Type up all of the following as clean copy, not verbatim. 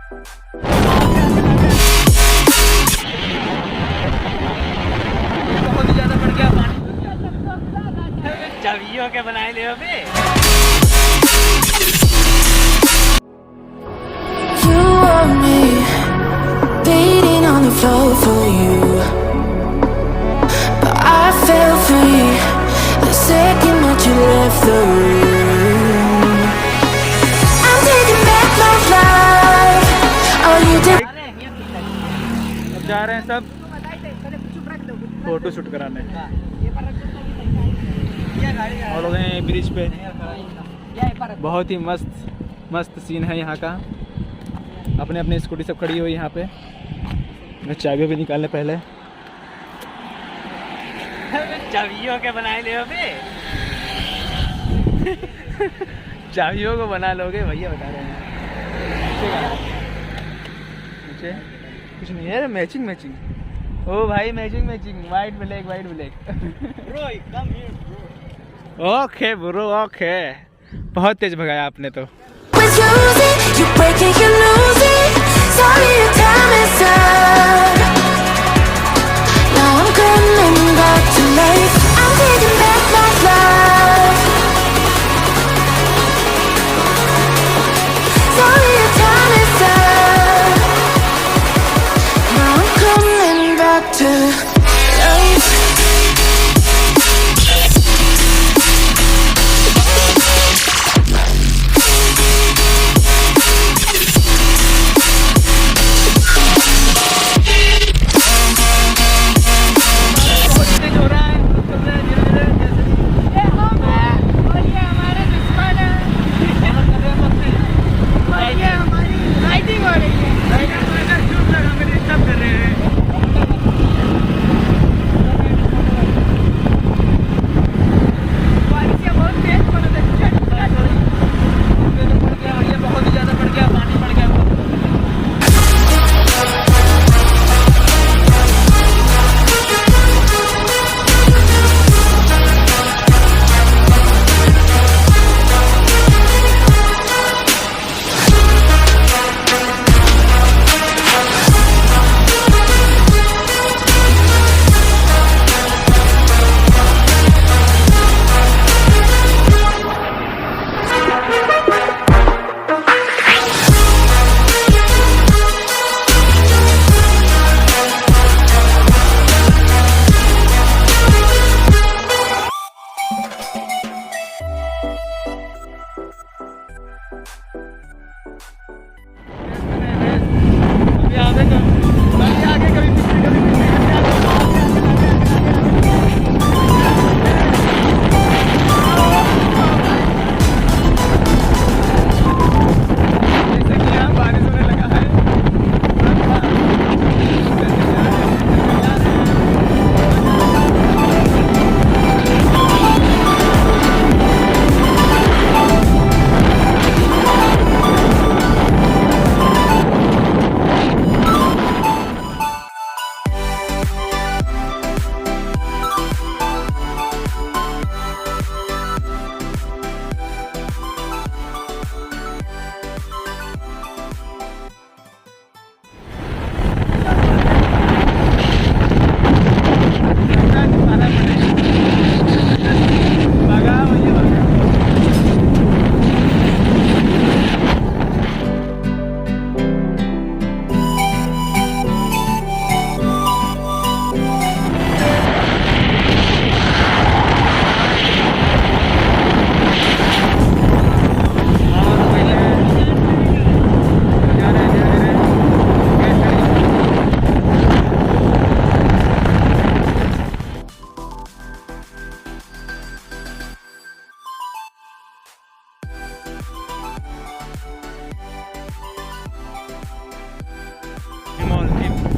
बहुत ही ज्यादा बढ़ गया पानी। चाबियों के बनाए ले अबे। You want me beating on the floor for you, but I fell free the second that you left the room. I'm taking back my life. Oh, you did. अब जा रहे हैं सब फोटो शूट कराने। और लोग हैं ब्रिज पे। बहुत ही मस्त सीन है यहाँ का। अपने अपने स्कूटी सब खड़ी हुई यहाँ पे। मैं चाबियों भी निकालने पहले। चाबियों के बनाए ले अबे। चाबियों को बना लोगे भैया बता रहे हैं। नीचे कुछ नहीं है, मैचिंग। ओ भाई matching white black okay bro okay. बहुत तेज भगाया आपने तो। Was losing, you break it, you lose it. Sorry, your time is up. Now I'm coming back to life. I'm taking back my life. Sorry, your time is up. Now I'm coming back to life.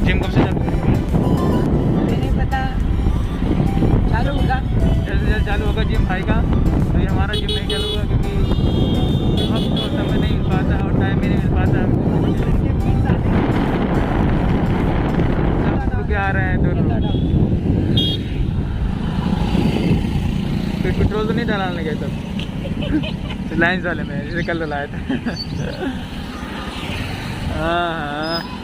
Gym कब से नहीं पता, चालू होगा जल्द से जल्द चालू होगा जिम भाई का। तो ये हमारा जिम नहीं चालू होगा क्योंकि वक्त तो समय नहीं मिल पाता और टाइम भी नहीं मिल पाता हमको। क्या आ रहे हैं दोनों, फिर पेट्रोल तो नहीं डालने गए तब लाइन्स वाले में जैसे कल लाया था। हाँ हाँ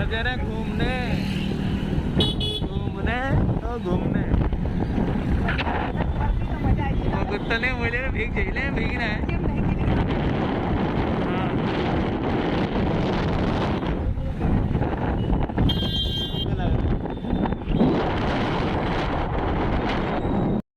कह रहे घूमने घूमने तो घूमने कुत्ता ने मुझे भीग जाइले भीगना है